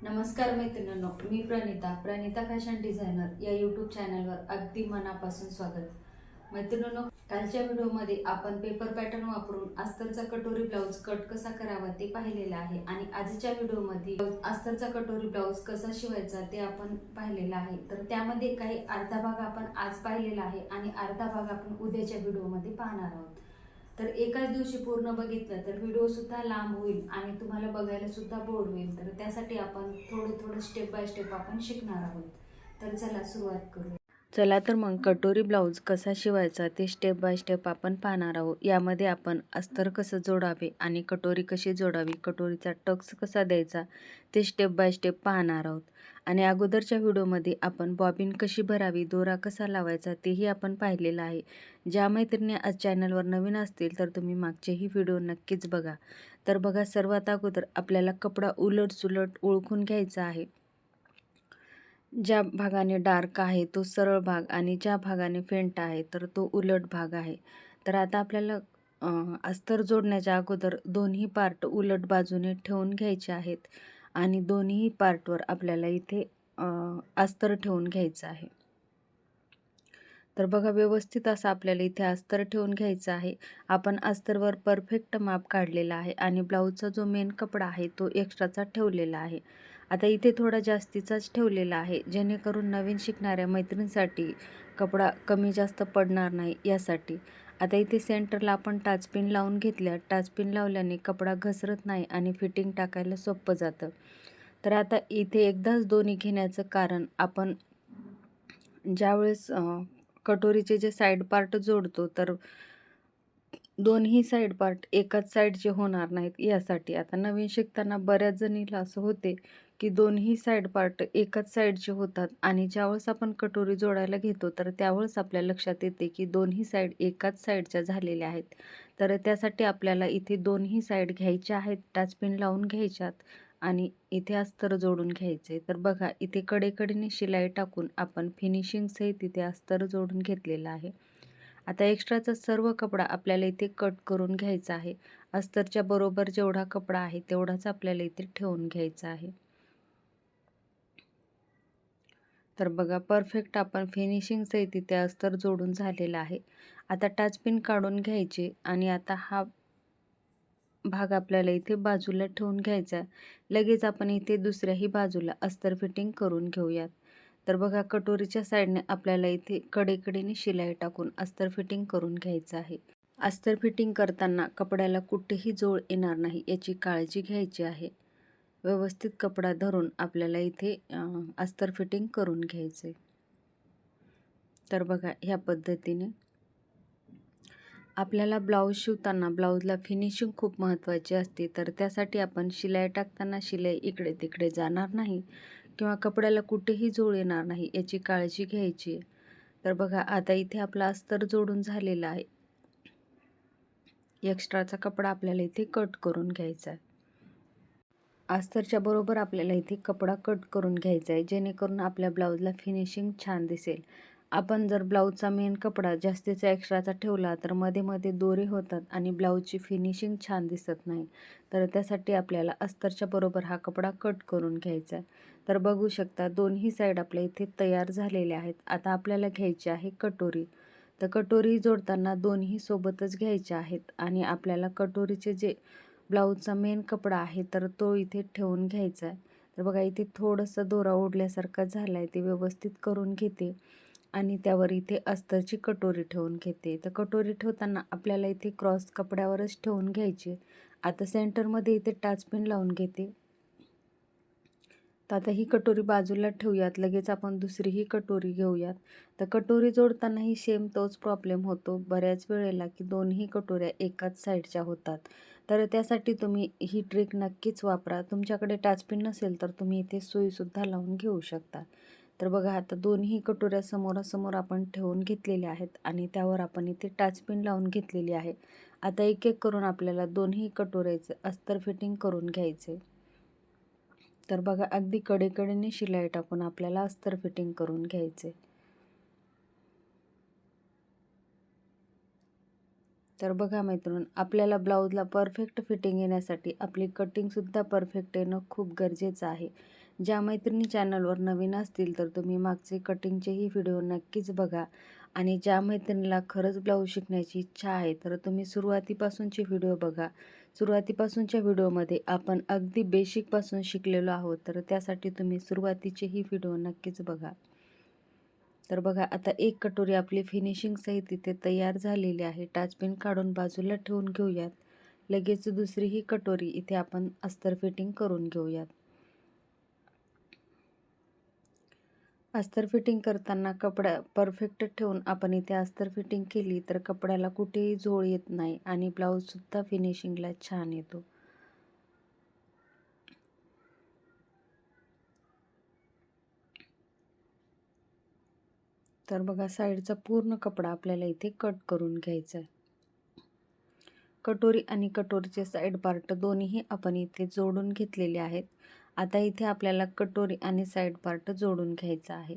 नमस्कार मैत्रिणींनो, मी Pranita fashion designer या यूट्यूब चॅनलवर अगदी मनापासून स्वागत. मैत्रिणींनो, कालच्या व्हिडिओमध्ये आपण पेपर पॅटर्न वापरून अस्तरचा कटोरी ब्लाऊज कट कसा करावा ते पाहिलेलं आहे आणि आजच्या व्हिडिओमध्ये अस्तरचा कटोरी ब्लाऊज कसा शिवायचा ते आपण पाहिलेलं आहे. तर त्यामध्ये काही अर्धा भाग आपण आज पाहिलेला आहे आणि अर्धा भाग आपण उद्याच्या व्हिडिओमध्ये पाहणार आहोत. तर एकाच दिवशी पूर्ण बघितलं तर व्हिडिओ सुद्धा लांब होईल आणि तुम्हाला बघायला सुद्धा बोर होईल. तर त्यासाठी आपण थोडं थोडं स्टेप बाय स्टेप आपण शिकणार आहोत. तर चला सुरुवात करूया. चला तर मग कटोरी ब्लाऊज कसा शिवायचा ते स्टेप बाय स्टेप आपण पाहणार आहोत. यामध्ये आपण अस्तर कसं जोडावे आणि कटोरी कशी जोडावी, कटोरीचा टक्स कसा द्यायचा ते स्टेप बाय स्टेप पाहणार आहोत. आणि अगोदरच्या व्हिडिओमध्ये आपण बॉबिन कशी भरावी, दोरा कसा लावायचा तेही आपण पाहिलेलं आहे. ज्या मैत्रिणी आज चॅनलवर नवीन असतील तर तुम्ही मागचेही व्हिडिओ नक्कीच बघा. तर बघा, सर्वात अगोदर आपल्याला कपडा उलट सुलट ओळखून घ्यायचा आहे. ज्या भागाने डार्क आहे तो सरळ भाग आणि ज्या भागाने फेंट आहे तर तो उलट भाग आहे. तर आता आपल्याला अस्तर जोडण्याच्या अगोदर दोन्ही पार्ट उलट बाजूने ठेवून घ्यायचे आहेत आणि दोन्ही पार्टवर आपल्याला इथे अस्तर ठेवून घ्यायचं आहे. तर बघा, व्यवस्थित असं आपल्याला इथे अस्तर ठेवून घ्यायचं आहे. आपण अस्तरवर परफेक्ट माप काढलेला आहे आणि ब्लाऊजचा जो मेन कपडा आहे तो एक्स्ट्राचा ठेवलेला आहे. आता इथे थोडा जास्तीचाच ठेवलेला आहे, जेणेकरून नवीन शिकणाऱ्या मैत्रिणींसाठी कपडा कमी जास्त पडणार नाही यासाठी. आता इथे सेंटरला आपण टाचपिन लावून घेतल्या. टाचपिन लावल्याने कपडा घसरत नाही आणि फिटिंग टाकायला सोपं जातं. तर आता इथे एकदाच दोन्ही घेण्याचं कारण, आपण ज्यावेळेस कटोरीचे जे साईड पार्ट जोडतो तर दोन्ही साईड पार्ट एकाच साईडचे होणार नाहीत यासाठी. आता नवीन शिकताना बऱ्याच जणीला असं होते की दोन्ही साईड पार्ट एकाच साईडचे होतात आणि ज्यावेळेस आपण कटोरी जोडायला घेतो तर त्यावेळेस आपल्या लक्षात येते की दोन्ही साईड एकाच साईडच्या झालेल्या आहेत. तर त्यासाठी आपल्याला इथे दोन्ही साईड घ्यायच्या आहेत, टाचपिन लावून घ्यायच्यात आणि इथे अस्तर जोडून घ्यायचे. तर बघा, इथे कडेकडेने शिलाई टाकून आपण फिनिशिंग सहित इथे अस्तर जोडून घेतलेलं आहे. आता एक्स्ट्राचा सर्व कपडा आपल्याला इथे कट करून घ्यायचा आहे. अस्तरच्या बरोबर जेवढा कपडा आहे तेवढाच आपल्याला इथे ठेवून घ्यायचा आहे. तर बघा, परफेक्ट आपण फिनिशिंग सहित इथे अस्तर जोडून झालेला आहे. आता टाचपिन काढून घ्यायची आणि आता हा भाग आपल्याला इथे बाजूला ठेवून घ्यायचा. लगेच आपण इथे दुसऱ्याही बाजूला अस्तर फिटिंग करून घेऊयात. तर बघा, कटोरीच्या साईडने आपल्याला इथे कडेकडेने शिलाई टाकून अस्तर फिटिंग करून घ्यायचं आहे. अस्तर फिटिंग करताना कपड्याला कुठेही जोड येणार नाही याची काळजी घ्यायची आहे. व्यवस्थित कपडा धरून आपल्याला इथे अस्तर फिटिंग करून घ्यायचे. तर बघा, ह्या पद्धतीने आपल्याला ब्लाऊज शिवताना ब्लाऊजला फिनिशिंग खूप महत्त्वाची असते. तर त्यासाठी आपण शिलाई टाकताना शिलाई इकडे तिकडे जाणार नाही किंवा कपड्याला कुठेही जोड येणार नाही याची काळजी घ्यायची. तर बघा, आता इथे आपला अस्तर जोडून झालेला आहे. एक्स्ट्राचा कपडा आपल्याला इथे कट करून घ्यायचा आहे. अस्तरच्या बरोबर आपल्याला इथे कपडा कट करून घ्यायचा आहे, जेणेकरून आपल्या ब्लाऊजला फिनिशिंग छान दिसेल. आपण जर ब्लाऊजचा मेन कपडा जास्तीचा एक्स्ट्राचा ठेवला तर मध्ये मध्ये दोरे होतात आणि ब्लाऊजची फिनिशिंग छान दिसत नाही. तर त्यासाठी आपल्याला अस्तरच्या बरोबर हा कपडा कट करून घ्यायचा आहे. तर बघू शकता, दोन्ही साईड आपल्या इथे तयार झालेल्या आहेत. आता आपल्याला घ्यायची आहे कटोरी. तर कटोरी जोडताना दोन्ही सोबतच घ्यायच्या आहेत आणि आपल्याला कटोरीचे जे ब्लाऊजचा मेन कपडा आहे तर तो इथे ठेवून घ्यायचा आहे. तर बघा, इथे थोडंसं दोरा ओढल्यासारखा झाला आहे, ते व्यवस्थित करून घेते आणि त्यावर इथे अस्तरची कटोरी ठेवून घेते. तर कटोरी ठेवताना आपल्याला इथे क्रॉस कपड्यावरच ठेवून घ्यायची. आता सेंटरमध्ये इथे टाचपिन लावून घेते. तर आता ही कटोरी बाजूला ठेवूयात. लगेच आपण दुसरीही कटोरी घेऊयात. तर कटोरी जोडतानाही सेम तोच प्रॉब्लेम होतो बऱ्याच वेळेला की दोन्ही कटोऱ्या एकाच साईडच्या होतात. तर त्यासाठी तुम्ही ही ट्रिक नक्कीच वापरा. तुमच्याकडे टाचपिन नसेल तर तुम्ही इथे सुईसुद्धा लावून घेऊ शकता. तर बघा, आता दोन्ही कटोऱ्या समोरासमोर आपण ठेवून घेतलेल्या आहेत आणि त्यावर आपण इथे टाचपिन लावून घेतलेली आहे. आता एक एक करून आपल्याला दोन्ही कटोऱ्याचे अस्तर फिटिंग करून घ्यायचे. तर बघा, अगदी कडेकडेने शिलाई टाकून आपल्याला अस्तर फिटिंग करून घ्यायचे. तर बघा मैत्रीण, आपल्याला ब्लाऊजला परफेक्ट फिटिंग येण्यासाठी आपली कटिंगसुद्धा परफेक्ट येणं खूप गरजेचं आहे. ज्या मैत्रिणी चॅनलवर नवीन असतील तर तुम्ही मागचे कटिंगचेही व्हिडिओ नक्कीच बघा. आणि ज्या मैत्रिणीला खरंच ब्लाऊज शिकण्याची इच्छा आहे तर तुम्ही सुरुवातीपासूनचे व्हिडिओ बघा. सुरुवातीपासूनच्या व्हिडिओमध्ये आपण अगदी बेसिकपासून शिकलेलो आहोत, तर त्यासाठी तुम्ही सुरुवातीचेही व्हिडिओ नक्कीच बघा. तर बघा, आता एक कटोरी आपली फिनिशिंग सहित इथे तयार झालेली आहे. टाचपिन काढून बाजूला ठेवून घेऊयात. लगेच दुसरी ही कटोरी इथे आपण अस्तर फिटिंग करून घेऊयात. अस्तर फिटिंग करताना कपडा परफेक्ट ठेवून आपण इथे अस्तर फिटिंग केली तर कपड्याला कुठेही झोळ येत नाही आणि ब्लाऊजसुद्धा फिनिशिंगला छान येतो. तर बघा, साईडचा पूर्ण कपडा आपल्याला इथे कट करून घ्यायचा आहे. कटोरी आणि कटोरीचे साईड पार्ट दोन्हीही आपण इथे जोडून घेतलेले आहेत. आता इथे आपल्याला कटोरी आणि साईड पार्ट जोडून घ्यायचा आहे.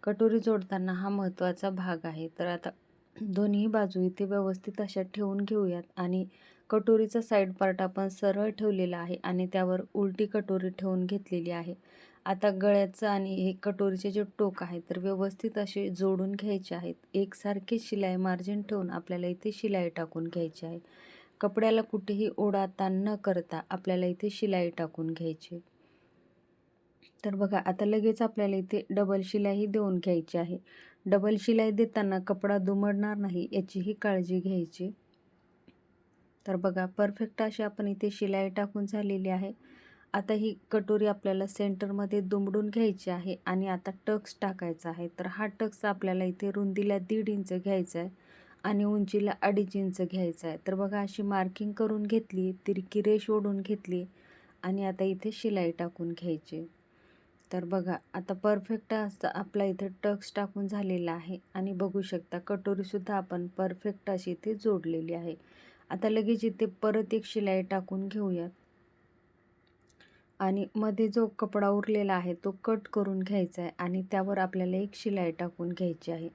कटोरी जोडताना हा महत्त्वाचा भाग आहे. तर आता दोन्ही बाजू इथे व्यवस्थित अशा ठेवून घेऊयात आणि कटोरीचा साईड पार्ट आपण सरळ ठेवलेला आहे आणि त्यावर उलटी कटोरी ठेवून घेतलेली आहे. आता गळ्याचं आणि हे कटोरीचे जे टोक आहे तर व्यवस्थित असे जोडून घ्यायचे आहेत. एकसारखे शिलाई मार्जिन ठेवून आपल्याला इथे शिलाई टाकून घ्यायची आहे. कपड्याला कुठेही ओढाताण न करता आपल्याला इथे शिलाई टाकून घ्यायची. तर बघा, आता लगेच आपल्याला इथे डबल शिलाई देऊन घ्यायची आहे. डबल शिलाई देताना कपडा दुमडणार नाही याचीही काळजी घ्यायची. तर बघा, परफेक्ट अशी आपण इथे शिलाई टाकून झालेली आहे. आता ही कटोरी आपल्याला सेंटरमध्ये दुमडून घ्यायची आहे आणि आता टक्स टाकायचा आहे. तर हा टक्स आपल्याला इथे रुंदीला 1.5 इंच घ्यायचा आहे आणि उंचीला 2.5 इंच घ्यायचा आहे. तर बघा, अशी मार्किंग करून घेतली, तिरकी रेष ओढून घेतली आणि आता इथे शिलाई टाकून घ्यायची. तर बघा, आता परफेक्ट असं आपला इथे टक्स टाकून झालेला आहे आणि बघू शकता कटोरीसुद्धा आपण परफेक्ट अशी इथे जोडलेली आहे. आता लगेच इथे परत एक शिलाई टाकून घेऊयात आणि मध्ये जो कपडा उरलेला आहे तो कट करून घ्यायचा आहे आणि त्यावर आपल्याला एक शिलाई टाकून घ्यायची आहे.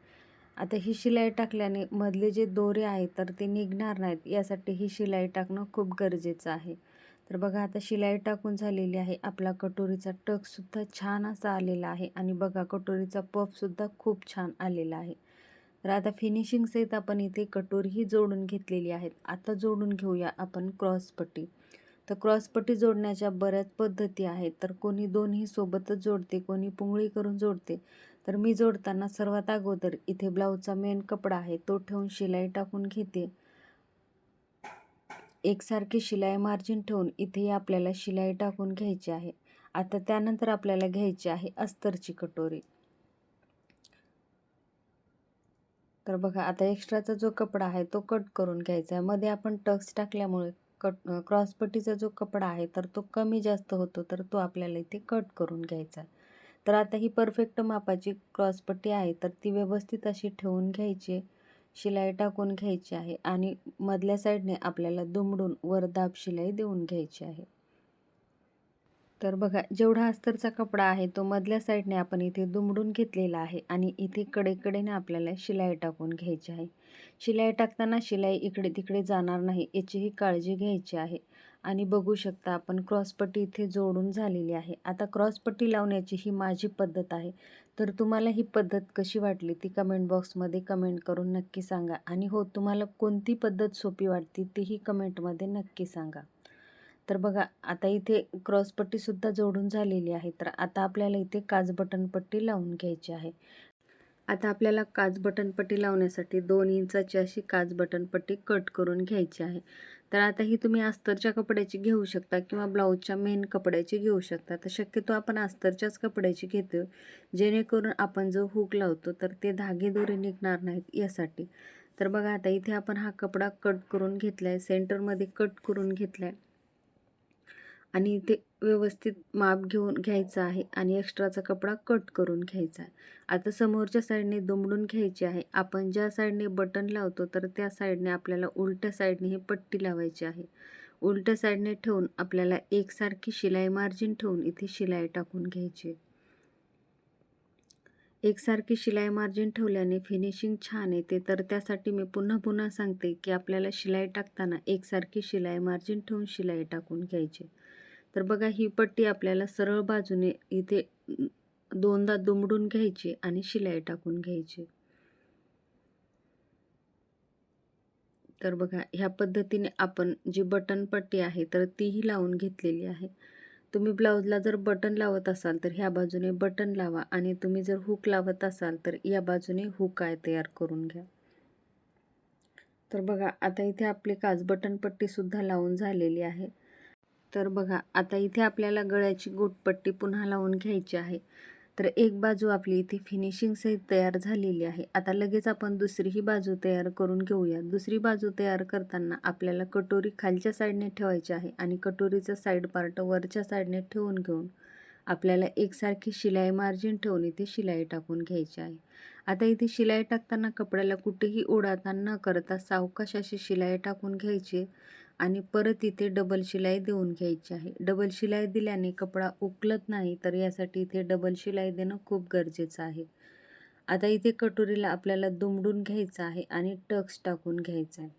आता ही शिलाई टाकल्याने मधले जे दोरे आहेत तर ते निघणार नाहीत, यासाठी ही शिलाई टाकणं खूप गरजेचं आहे. तर बघा, आता शिलाई टाकून झालेली आहे. आपला कटोरीचा टक्सुद्धा छान असा आलेला आहे आणि बघा, कटोरीचा पफसुद्धा खूप छान आलेला आहे. तर आता फिनिशिंग सहित आपण इथे कटोरीही जोडून घेतलेली आहेत. आता जोडून घेऊया आपण क्रॉसपट्टी. तर क्रॉसपट्टी जोडण्याच्या बऱ्याच पद्धती आहेत. तर कोणी दोन्ही सोबतच जोडते, कोणी पुंगळी करून जोडते. तर मी जोडताना सर्वात अगोदर इथे ब्लाऊजचा मेन कपडा आहे तो ठेवून शिलाई टाकून घेते. एकसारखी शिलाई मार्जिन ठेवून इथे आपल्याला शिलाई टाकून घ्यायची आहे. आता त्यानंतर आपल्याला घ्यायची आहे अस्तरची कटोरी. तर बघा, आता एक्स्ट्राचा जो कपडा आहे तो कट करून घ्यायचा आहे. मध्ये आपण टक्स टाकल्यामुळे क्रॉसपट्टीचा जो कपडा आहे तर तो कमी जास्त होतो, तर तो आपल्याला इथे कट करून घ्यायचा आहे. तर आता ही परफेक्ट मापाची क्रॉसपट्टी आहे तर ती व्यवस्थित अशी ठेवून घ्यायची, शिलाई टाकून घ्यायची आहे आणि मधल्या साईडने आपल्याला दुमडून वर दाब शिलाई देऊन घ्यायची आहे. तर बघा, जेवढा अस्तरचा कपडा आहे तो मधल्या साईडने आपण इथे दुमडून घेतलेला आहे आणि इथे कडेकडेने आपल्याला शिलाई टाकून घ्यायची आहे. शिलाई टाकताना शिलाई इकडे तिकडे जाणार नाही याचीही काळजी घ्यायची आहे. आणि बघू शकता आपण क्रॉसपट्टी इथे जोडून झालेली आहे. आता क्रॉसपट्टी लावण्याची ही माझी पद्धत आहे. तर तुम्हाला ही पद्धत कशी वाटली ती कमेंट बॉक्समध्ये कमेंट करून नक्की सांगा. आणि हो, तुम्हाला कोणती पद्धत सोपी वाटते तीही कमेंटमध्ये नक्की सांगा. तर बघा, आता इथे क्रॉसपट्टीसुद्धा जोडून झालेली आहे. तर आता आपल्याला इथे काज बटनपट्टी लावून घ्यायची आहे. आता आपल्याला काज बटनपट्टी लावण्यासाठी 2 इंचाची अशी काज बटनपट्टी कट करून घ्यायची आहे. तर आता ही तुम्ही अस्तरच्या कपड्याची घेऊ शकता किंवा ब्लाऊजच्या मेन कपड्याची घेऊ शकता. तर शक्यतो आपण अस्तरच्याच कपड्याची घेतो, जेणेकरून आपण जो हुक लावतो तर ते धागेदोरे निघणार नाहीत यासाठी. तर बघा, आता इथे आपण हा कपडा कट करून घेतला आहे, सेंटरमध्ये कट करून घेतला आहे आणि इथे व्यवस्थित माप घेऊन घ्यायचं आहे आणि एक्स्ट्राचा कपडा कट करून घ्यायचा आहे. आता समोरच्या साईडने दुमडून घ्यायची आहे. आपण ज्या साईडने बटन लावतो तर त्या साईडने आपल्याला उलट्या साईडने ही पट्टी लावायची आहे. उलट्या साईडने ठेवून आपल्याला एकसारखी शिलाई मार्जिन ठेवून इथे शिलाई टाकून घ्यायची. एकसारखी शिलाई मार्जिन ठेवल्याने फिनिशिंग छान येते, तर त्यासाठी मी पुन्हा पुन्हा सांगते की आपल्याला शिलाई टाकताना एकसारखी शिलाई मार्जिन ठेवून शिलाई टाकून घ्यायची. तर बघा, ही पट्टी आपल्याला सरळ बाजूने इथे दोनदा दुमडून घ्यायची आणि शिलाई टाकून घ्यायची. तर बघा, ह्या पद्धतीने आपण जी बटन पट्टी आहे तर तीही लावून घेतलेली आहे. तुम्ही ब्लाऊजला जर बटन लावत असाल तर ह्या बाजूने बटन लावा आणि तुम्ही जर हुक लावत असाल तर या बाजूने हुक आहे तयार करून घ्या. तर बघा, आता इथे आपली काज बटन पट्टी सुद्धा लावून झालेली आहे. तर बघा, आता इथे आपल्याला गळ्याची गोटपट्टी पुन्हा लावून घ्यायची आहे. तर एक बाजू आपली इथे फिनिशिंग सहित तयार झालेली आहे. आता लगेच आपण दुसरीही बाजू तयार करून घेऊया. दुसरी बाजू तयार करताना आपल्याला कटोरी खालच्या साईडने ठेवायची आहे आणि कटोरीचा साईड पार्ट वरच्या साईडने ठेवून घेऊन आपल्याला एकसारखी शिलाई मार्जिन ठेवून इथे शिलाई टाकून घ्यायची आहे. आता इथे शिलाई टाकताना कपड्याला कुठेही ओढाताण न करता सावकाश अशी शिलाई टाकून घ्यायची आणि परत इथे डबल शिलाई देऊन घ्यायची आहे. डबल शिलाई दिल्याने कपडा उकलत नाही, तर यासाठी इथे डबल शिलाई देणं खूप गरजेचं आहे. आता इथे कटोरीला आपल्याला दुमडून घ्यायचं आहे आणि टक्स टाकून घ्यायचा आहे.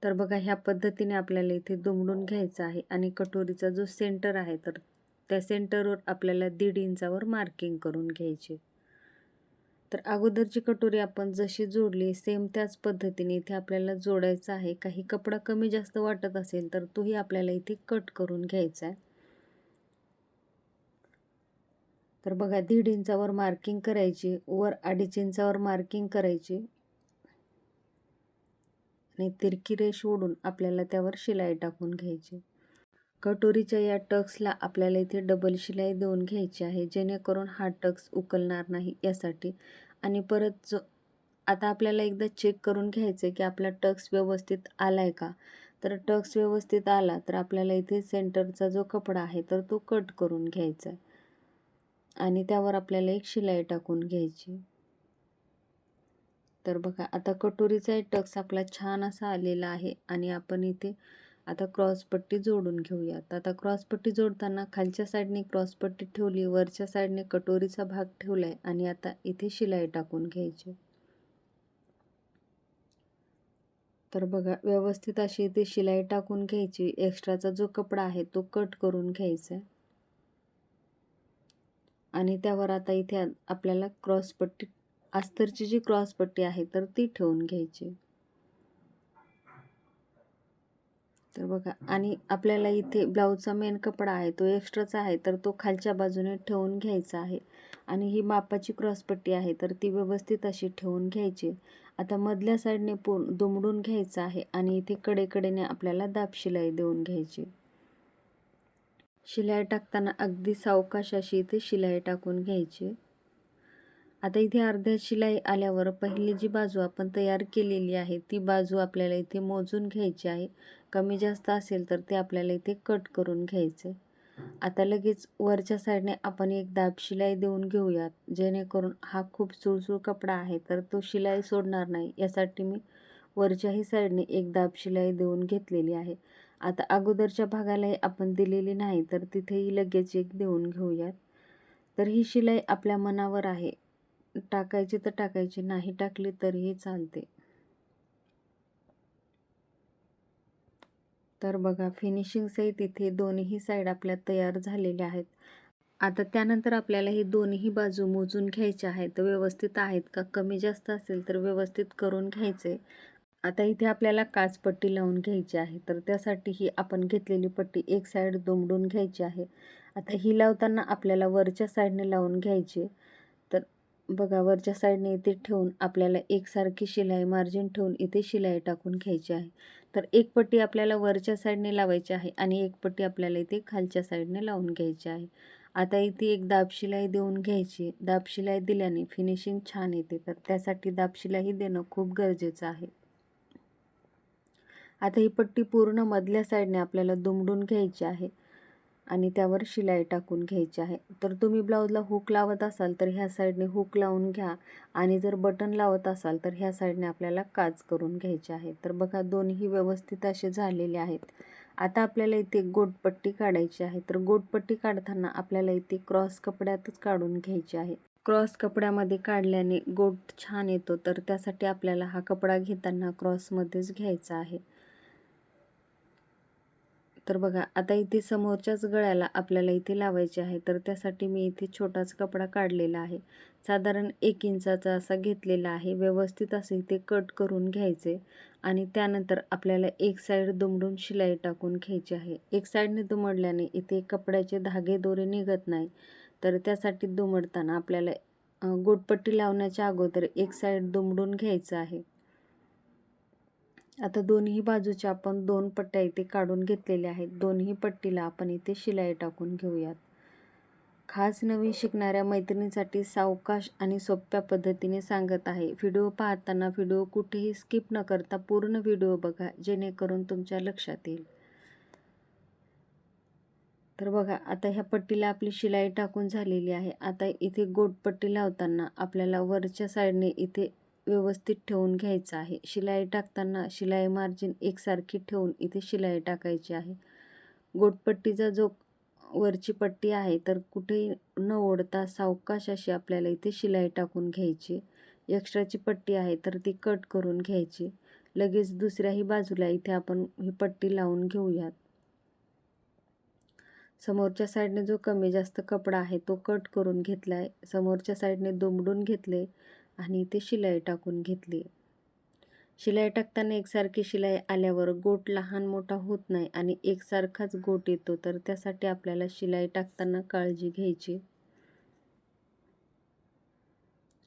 तर बघा, ह्या पद्धतीने आपल्याला इथे दुमडून घ्यायचं आहे आणि कटोरीचा जो सेंटर आहे तर त्या सेंटरवर आपल्याला 1.5 इंचावर मार्किंग करून घ्यायची. तर अगोदरची कटोरी आपण जशी जोडली सेम त्याच पद्धतीने इथे आपल्याला जोडायचं आहे. काही कपडा कमी जास्त वाटत असेल तर तोही आपल्याला इथे कट करून घ्यायचा आहे. तर बघा, 1.5 इंचावर मार्किंग करायची, वर 2.5 इंचावर मार्किंग करायची आणि तिरकी रेष ओढून आपल्याला त्यावर शिलाई टाकून घ्यायची. कटोरीच्या या टक्सला आपल्याला इथे डबल शिलाई देऊन घ्यायची आहे, जेणेकरून हा टक्स उकलणार नाही यासाठी. आणि परत आता आपल्याला एकदा चेक करून घ्यायचं आहे की आपला टक्स व्यवस्थित आलाय का. तर टक्स व्यवस्थित आला तर आपल्याला इथे सेंटरचा जो कपडा आहे तर तो कट करून घ्यायचा आहे आणि त्यावर आपल्याला एक शिलाई टाकून घ्यायची. तर बघा, आता कटोरीचा टक्स आपला छान असा आलेला आहे आणि आपण इथे आता क्रॉसपट्टी जोडून घेऊयात. आता क्रॉसपट्टी जोडताना खालच्या साईडने क्रॉसपट्टी ठेवली, वरच्या साईडने कटोरीचा भाग ठेवलाय आणि आता इथे शिलाई टाकून घ्यायची. तर बघा, व्यवस्थित अशी इथे शिलाई टाकून घ्यायची. एक्स्ट्राचा जो कपडा आहे तो कट करून घ्यायचा आणि त्यावर आता इथे आपल्याला क्रॉसपट्टी, अस्तरची जी क्रॉसपट्टी आहे तर ती ठेवून घ्यायची. तर बघा, आणि आपल्याला इथे ब्लाऊजचा मेन कपडा आहे तो एक्स्ट्राचा आहे तर तो खालच्या बाजूने ठेवून घ्यायचा आहे आणि ही मापाची क्रॉसपट्टी आहे तर ती व्यवस्थित अशी ठेवून घ्यायची. आता मधल्या साईडने दुमडून घ्यायचं आहे आणि इथे कडेकडेने आपल्याला दाब शिलाई देऊन घ्यायची. शिलाई टाकताना अगदी सावकाश अशी इथे शिलाई टाकून घ्यायची. आता इथे अर्ध्या शिलाई आल्यावर पहिली जी बाजू आपण तयार केलेली आहे ती बाजू आपल्याला इथे मोजून घ्यायची आहे. कमी जास्त असेल तर ते आपल्याला इथे कट करून घ्यायचे. आता लगेच वरच्या साईडने आपण एक दाब शिलाई देऊन घेऊयात, जेणेकरून हा खूप सुळसुळ कपडा आहे तर तो शिलाई सोडणार नाही, यासाठी मी वरच्याही साईडने एक दाब शिलाई देऊन घेतलेली आहे. आता अगोदरच्या भागालाही आपण दिलेली नाही तर तिथेही लगेच एक देऊन घेऊयात. तर ही शिलाई आपल्या मनावर आहे, टाकायची तर टाकायची, नाही टाकली तरीही चालते. तर बघा, फिनिशिंग सहित इथे दोन्ही साईड आपल्या तयार झालेल्या आहेत. आता त्यानंतर आपल्याला ही दोन्ही बाजू मोजून घ्यायच्या आहेत, व्यवस्थित आहेत का. कमी जास्त असेल तर व्यवस्थित करून घ्यायचे. आता इथे आपल्याला काचपट्टी लावून घ्यायची आहे, तर त्यासाठी ही आपण घेतलेली पट्टी एक साईड दुमडून घ्यायची आहे. आता ही लावताना आपल्याला वरच्या साईडने लावून घ्यायची. तर बघा, वरच्या साईडने इथे ठेवून आपल्याला एकसारखी शिलाई मार्जिन ठेवून इथे शिलाई टाकून घ्यायची आहे. तर एक पट्टी आपल्याला वरच्या साईडने लावायची आहे आणि एक पट्टी आपल्याला इथे खालच्या साईडने लावून घ्यायची आहे. आता इथे एक दाब शिलाई देऊन घ्यायची. दाब शिलाई दिल्याने फिनिशिंग छान येते, तर त्यासाठी दाब शिलाई देणं खूप गरजेचं आहे. आता ही पट्टी पूर्ण मधल्या साईडने आपल्याला दुमडून घ्यायची आहे आणि त्यावर शिलाई टाकून घ्यायची आहे. तर तुम्ही ब्लाऊजला हुक लावत असाल तर ह्या साईडने हुक लावून घ्या आणि जर बटन लावत असाल तर ह्या साईडने आपल्याला काज करून घ्यायचे आहे. तर बघा, दोन्ही व्यवस्थित असे झालेले आहेत. आता आपल्याला इथे गोटपट्टी काढायची आहे, तर गोटपट्टी काढताना आपल्याला इथे क्रॉस कपड्यातच काढून घ्यायची आहे. क्रॉस कपड्यामध्ये काढल्याने गोट छान येतो, तर त्यासाठी आपल्याला हा कपडा घेताना क्रॉसमध्येच घ्यायचा आहे. तर बघा आता इथे समोरच्याच गळ्याला आपल्याला इथे लावायचे आहे, तर त्यासाठी मी इथे छोटाच कपडा काढलेला आहे. साधारण 1 इंचाचा असा घेतलेला आहे. व्यवस्थित असे इथे कट करून घ्यायचे आणि त्यानंतर आपल्याला एक साईड दुमडून शिलाई टाकून घ्यायची आहे. एक साईडने दुमडल्याने इथे कपड्याचे धागे दोरे निघत नाही, तर त्यासाठी दुमडताना आपल्याला गोटपट्टी लावण्याच्या अगोदर एक साईड दुमडून घ्यायचं आहे. आता दोन्ही बाजूच्या आपण 2 पट्ट्या इथे काढून घेतलेल्या आहेत. दोन्ही पट्टीला आपण इथे शिलाई टाकून घेऊयात. खास नवीन शिकणाऱ्या मैत्रिणींसाठी सावकाश आणि सोप्या पद्धतीने सांगत आहे. व्हिडिओ पाहताना व्हिडिओ कुठेही स्किप न करता पूर्ण व्हिडिओ बघा, जेणेकरून तुमच्या लक्षात येईल. तर बघा आता ह्या पट्टीला आपली शिलाई टाकून झालेली आहे. आता इथे गोटपट्टी लावताना आपल्याला वरच्या साईडने इथे व्यवस्थित ठेवून घ्यायचं आहे. शिलाई टाकताना शिलाई मार्जिन एकसारखी ठेवून इथे शिलाई टाकायची आहे. गोटपट्टीचा जो वरची पट्टी आहे तर कुठेही न ओढता सावकाश अशी आपल्याला इथे शिलाई टाकून घ्यायची. एक्स्ट्राची पट्टी आहे तर ती कट करून घ्यायची. लगेच दुसऱ्याही बाजूला इथे आपण ही पट्टी लावून घेऊयात. समोरच्या साईडने जो कमी जास्त कपडा आहे तो कट करून घेतला आहे. समोरच्या साईडने दुमडून घेतले आणि इथे शिलाई टाकून घेतली. शिलाई टाकताना एकसारखी शिलाई आल्यावर गोट लहान मोठा होत नाही आणि एकसारखाच गोट येतो, तर त्यासाठी आपल्याला शिलाई टाकताना काळजी घ्यायची.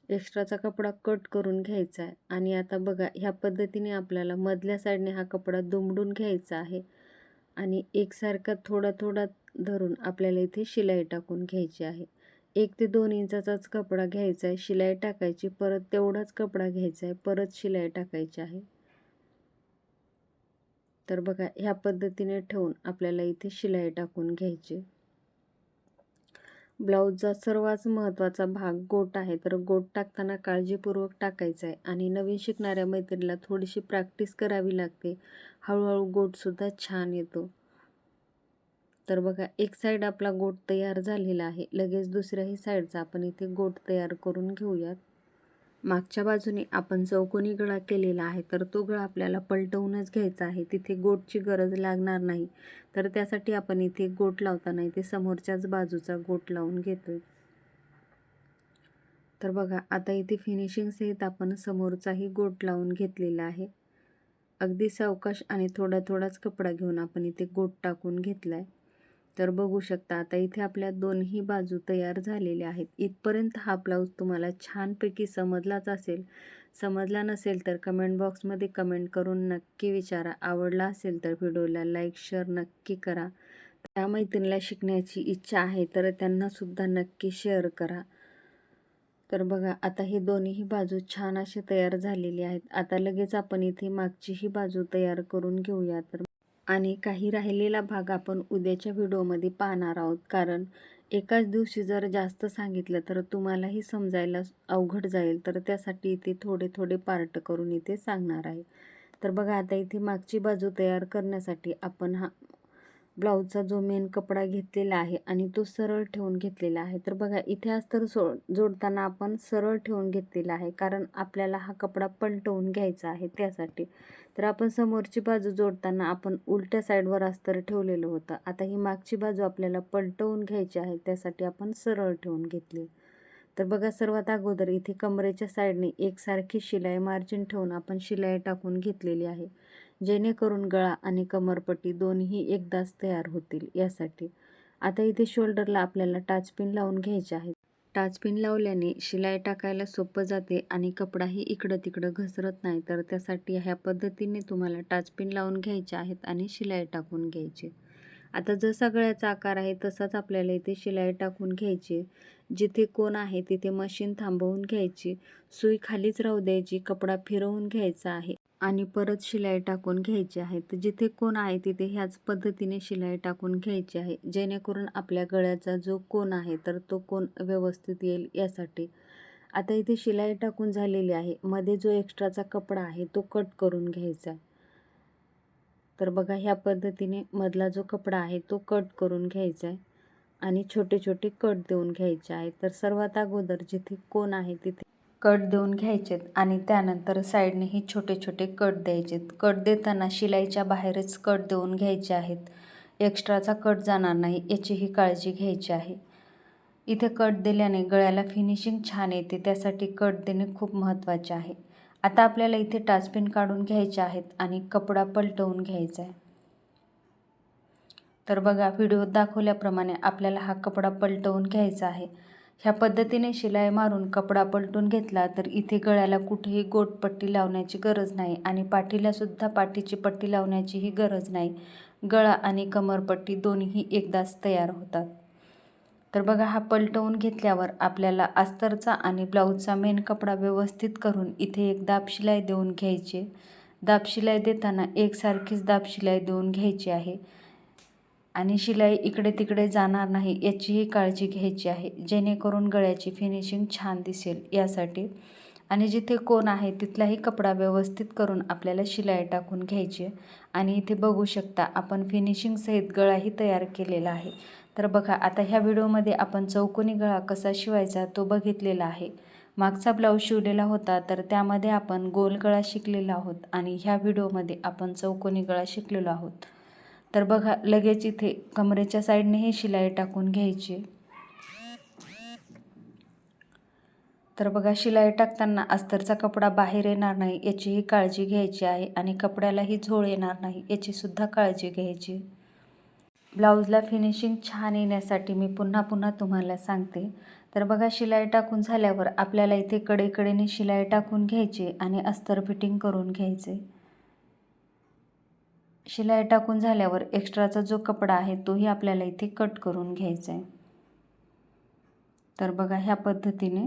एक्स्ट्राचा कपडा कट करून घ्यायचा आहे आणि आता बघा ह्या पद्धतीने आपल्याला मधल्या साईडने हा कपडा दुमडून घ्यायचा आहे आणि एकसारखा थोडा थोडा धरून आपल्याला इथे शिलाई टाकून घ्यायची आहे. 1 ते 2 इंचाचाच कपडा घ्यायचा आहे, शिलाई टाकायची, परत तेवढाच कपडा घ्यायचा आहे, परत शिलाई टाकायची आहे. तर बघा ह्या पद्धतीने ठेवून आपल्याला इथे शिलाई टाकून घ्यायची. ब्लाऊजचा सर्वात महत्त्वाचा भाग गोट आहे, तर गोट टाकताना काळजीपूर्वक टाकायचा आहे आणि नवीन शिकणाऱ्या मैत्रिणीला थोडीशी प्रॅक्टिस करावी लागते. हळूहळू गोटसुद्धा छान येतो. तर बघा एक साईड आपला गोट तयार झालेला आहे. लगेच दुसऱ्याही साईडचा आपण इथे गोट तयार करून घेऊयात. मागच्या बाजूने आपण चौकोनी गळा केलेला आहे, तर तो गळा आपल्याला पलटवूनच घ्यायचा आहे. तिथे गोटची गरज लागणार नाही, तर त्यासाठी आपण इथे गोट लावताना इथे समोरच्याच बाजूचा गोट लावून घेतोय. तर बघा आता इथे फिनिशिंग सहित आपण समोरचाही गोट लावून घेतलेला आहे. अगदी सावकाश आणि थोडा थोडाच कपडा घेऊन आपण इथे गोट टाकून घेतलाय. तर बघू शकता आता इथे आपल्या दोन्ही बाजू तयार झालेल्या आहेत. इथपर्यंत हा ब्लाऊज तुम्हाला छानपैकी समजलाच असेल. समजला नसेल तर कमेंट बॉक्समध्ये कमेंट करून नक्की विचारा. आवडला असेल तर व्हिडिओला लाईक शेअर नक्की करा. त्या मैत्रिणीला शिकण्याची इच्छा आहे तर त्यांनासुद्धा नक्की शेअर करा. तर बघा आता हे दोन्ही बाजू छान असे तयार झालेले आहेत. आता लगेच आपण इथे मागचीही बाजू तयार करून घेऊया. तर आणि काही राहिलेला भाग आपण उद्याच्या व्हिडिओमध्ये पाहणार आहोत, कारण एकाच दिवशी जर जास्त सांगितलं तर तुम्हालाही समजायला अवघड जाईल, तर त्यासाठी इथे थोडे थोडे पार्ट करून इथे सांगणार आहे. तर बघा आता इथे मागची बाजू तयार करण्यासाठी आपण हा ब्लाऊजचा जो मेन कपडा घेतलेला आहे आणि तो सरळ ठेवून घेतलेला आहे. तर बघा इथे अस्तर जोडताना आपण सरळ ठेवून घेतलेला आहे, कारण आपल्याला हा कपडा पलटवून घ्यायचा आहे त्यासाठी. तर आपण समोरची बाजू जोडताना आपण उलट्या साईडवर अस्तर ठेवलेलं होतं. आता ही मागची बाजू आपल्याला पलटवून घ्यायची आहे, त्यासाठी आपण सरळ ठेवून घेतली. तर बघा सर्वात अगोदर इथे कमरेच्या साईडने एकसारखी शिलाई मार्जिन ठेवून आपण शिलाई टाकून घेतलेली आहे, जेणेकरून गळा आणि कमरपट्टी दोन्ही एकदाच तयार होतील यासाठी. आता इथे शोल्डरला आपल्याला टाचपिन लावून घ्यायचे आहे. टाचपिन लावल्याने शिलाई टाकायला सोपं जाते आणि कपडाही इकडं तिकडं घसरत नाही, तर त्यासाठी ह्या पद्धतीने तुम्हाला टाचपिन लावून घ्यायचे आहेत आणि शिलाई टाकून घ्यायची. आता जसा गळ्याचा आकार आहे तसाच आपल्याला इथे शिलाई टाकून घ्यायची. जिथे कोण आहे तिथे मशीन थांबवून घ्यायची, सुई खालीच राहू द्यायची, कपडा फिरवून घ्यायचा आहे आणि परत शिलाई टाकून घ्यायची आहे. तर जिथे कोण आहे तिथे ह्याच पद्धतीने शिलाई टाकून घ्यायची आहे, जेणेकरून आपल्या गळ्याचा जो कोण आहे तर तो कोण व्यवस्थित येईल यासाठी. आता इथे शिलाई टाकून झालेली आहे. मध्ये जो एक्स्ट्राचा कपडा आहे तो कट करून घ्यायचा आहे. तर बघा ह्या पद्धतीने मधला जो कपडा आहे तो कट करून घ्यायचा आहे आणि छोटे छोटे कट देऊन घ्यायचे आहे. तर सर्वात अगोदर जिथे कोण आहे तिथे कट देऊन घ्यायचेत आणि त्यानंतर साईडनेही छोटे छोटे कट द्यायचेत. कट देताना शिलाईच्या बाहेरच कट देऊन घ्यायचे आहेत. एक्स्ट्राचा कट जाणार नाही याचीही काळजी घ्यायची आहे. इथे कट दिल्याने गळ्याला फिनिशिंग छान येते, त्यासाठी कट देणे खूप महत्त्वाचे आहे. आता आपल्याला इथे टाचपिन काढून घ्यायचे आहेत आणि कपडा पलटवून घ्यायचा आहे. तर बघा व्हिडिओत दाखवल्याप्रमाणे आपल्याला हा कपडा पलटवून घ्यायचा आहे. ह्या पद्धतीने शिलाई मारून कपडा पलटून घेतला तर इथे गळ्याला कुठेही गोटपट्टी लावण्याची गरज नाही आणि पाठीला सुद्धा पाठीची पट्टी लावण्याचीही गरज नाही. गळा आणि कमरपट्टी दोन्ही एकदाच तयार होतात. तर बघा हा पलटवून घेतल्यावर आपल्याला अस्तरचा आणि ब्लाऊजचा मेन कपडा व्यवस्थित करून इथे एक दाब शिलाई देऊन घ्यायची. दाब शिलाई देताना एकसारखीच दाब शिलाई देऊन घ्यायची आहे आणि शिलाई इकडे तिकडे जाणार नाही याचीही काळजी घ्यायची आहे, जेणेकरून गळ्याची फिनिशिंग छान दिसेल यासाठी. आणि जिथे कोण आहे तिथलाही कपडा व्यवस्थित करून आपल्याला शिलाई टाकून घ्यायची आणि इथे बघू शकता आपण फिनिशिंग सहित गळाही तयार केलेला आहे. तर बघा आता ह्या व्हिडिओमध्ये आपण चौकोनी गळा कसा शिवायचा तो बघितलेला आहे. मागचा ब्लाऊज शिवलेला होता तर त्यामध्ये आपण गोल गळा शिकलेला आहोत आणि ह्या व्हिडिओमध्ये आपण चौकोनी गळा शिकलेलो आहोत. तर बघा लगेच इथे कमरेच्या साईडनेही शिलाई टाकून घ्यायची. तर बघा शिलाई टाकताना अस्तरचा कपडा बाहेर येणार नाही याचीही काळजी घ्यायची आहे आणि कपड्यालाही झोळ येणार नाही याची सुद्धा काळजी घ्यायची. ब्लाऊजला फिनिशिंग छान येण्यासाठी मी पुन्हा पुन्हा तुम्हाला सांगते. तर बघा शिलाई टाकून झाल्यावर आपल्याला इथे कडेकडेने शिलाई टाकून घ्यायची आणि अस्तर फिटिंग करून घ्यायचे. शिलाई टाकून झाल्यावर एक्स्ट्राचा जो कपडा आहे तोही आपल्याला इथे कट करून घ्यायचा आहे. तर बघा ह्या पद्धतीने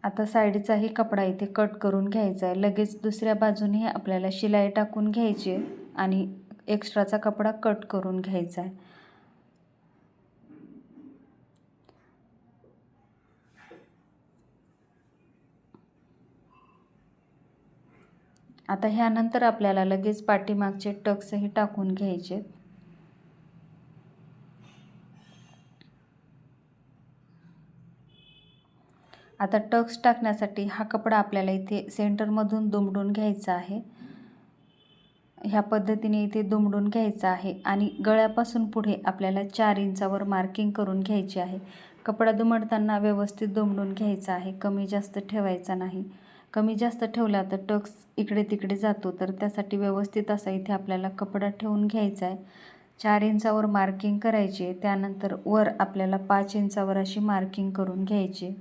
आता साईडचाही कपडा इथे कट करून घ्यायचा आहे. लगेच दुसऱ्या बाजूने आपल्याला शिलाई टाकून घ्यायची आणि एक्स्ट्राचा कपडा कट करून घ्यायचा आहे. आता ह्यानंतर आपल्याला लगेच पाठीमागचे टक्सही टाकून घ्यायचे. आता टक्स टाकण्यासाठी हा कपडा आपल्याला इथे सेंटरमधून दुमडून घ्यायचा आहे. ह्या पद्धतीने इथे दुमडून घ्यायचा आहे आणि गळ्यापासून पुढे आपल्याला 4 इंचावर मार्किंग करून घ्यायची आहे. कपडा दुमडताना व्यवस्थित दुमडून घ्यायचा आहे, कमी जास्त ठेवायचा नाही. कमी जास्त ठेवला तर टक्स इकडे तिकडे जातो, तर त्यासाठी व्यवस्थित असा इथे आपल्याला कपडा ठेवून घ्यायचा आहे. 4 इंचावर मार्किंग करायची आहे. त्यानंतर वर आपल्याला 5 इंचावर अशी मार्किंग करून घ्यायची.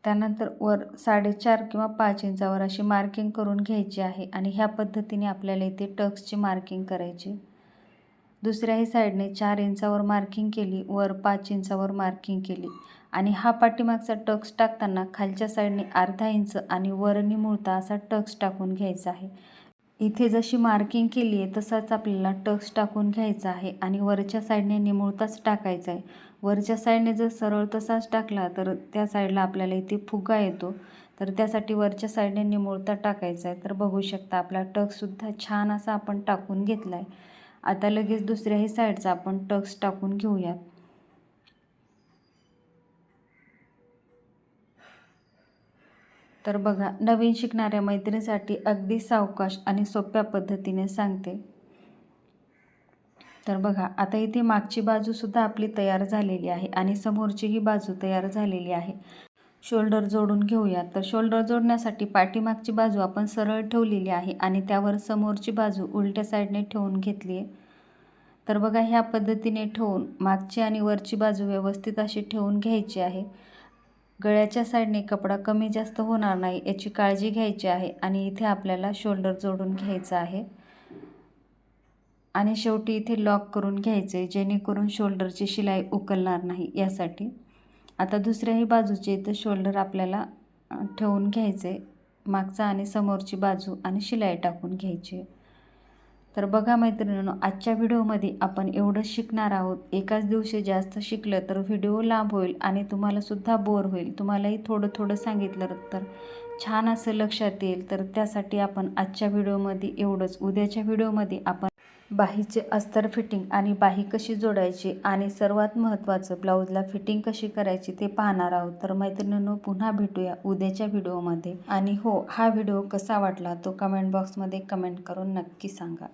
त्यानंतर वर 4.5 किंवा 5 इंचावर अशी मार्किंग करून घ्यायची आहे आणि ह्या पद्धतीने आपल्याला इथे टक्सची मार्किंग करायची. दुसऱ्याही साईडने 4 इंचावर मार्किंग केली, वर 5 इंचावर मार्किंग केली आणि हा पाठीमागचा टक्स टाकताना खालच्या साईडने अर्धा इंच आणि वर निमुळता असा टक्स टाकून घ्यायचा आहे. इथे जशी मार्किंग केली आहे तसाच आपल्याला टक्स टाकून घ्यायचा आहे आणि वरच्या साईडने निमुळताच टाकायचा आहे. वरच्या साईडने जर सरळ तसाच टाकला तर त्या साईडला आपल्याला इथे फुगा येतो, तर त्यासाठी वरच्या साईडने निमुळता टाकायचा आहे. तर बघू शकता आपला टक्ससुद्धा छान असा आपण टाकून घेतला आहे. आता लगेच दुसऱ्याही साईडचा आपण टक्स टाकून घेऊयात. तर बघा नवीन शिकणाऱ्या मैत्रिणीसाठी अगदी सावकाश आणि सोप्या पद्धतीने सांगते. तर बघा आता इथे मागची बाजूसुद्धा आपली तयार झालेली आहे आणि समोरचीही बाजू तयार झालेली आहे. शोल्डर जोडून घेऊया. तर शोल्डर जोडण्यासाठी पाठीमागची बाजू आपण सरळ ठेवलेली आहे आणि त्यावर समोरची बाजू उलट्या साईडने ठेवून घेतली आहे. तर बघा ह्या पद्धतीने ठेवून मागची आणि वरची बाजू व्यवस्थित अशी ठेवून घ्यायची आहे. गळ्याच्या साईडने कपडा कमी जास्त होणार नाही याची काळजी घ्यायची आहे आणि इथे आपल्याला शोल्डर जोडून घ्यायचं आहे आणि शेवटी इथे लॉक करून घ्यायचे, जेणेकरून शोल्डरची शिलाई उकलणार नाही यासाठी. आता दुसऱ्याही बाजूचे इथं शोल्डर आपल्याला ठेवून घ्यायचे, मागचा आणि समोरची बाजू आणि शिलाई टाकून घ्यायची. तर बघा मैत्रिणींनो, आजच्या व्हिडिओमध्ये आपण एवढंच शिकणार आहोत. एकाच दिवशी जास्त शिकलं तर व्हिडिओ लांब होईल आणि तुम्हाला सुद्धा बोर होईल. तुम्हालाही थोडं थोडं सांगितलं तर छान असं लक्षात येईल. तर त्यासाठी आपण आजच्या व्हिडिओमध्ये एवढंच. उद्याच्या व्हिडिओमध्ये आपण बाहीचे अस्तर फिटिंग आणि बाही कशी जोडायची आणि सर्वात महत्त्वाचं ब्लाऊजला फिटिंग कशी करायची ते पाहणार आहोत. तर मैत्रिणींनो, पुन्हा भेटूया उद्याच्या व्हिडिओमध्ये. आणि हो, हा व्हिडिओ कसा वाटला तो कमेंट बॉक्समध्ये कमेंट करून नक्की सांगा.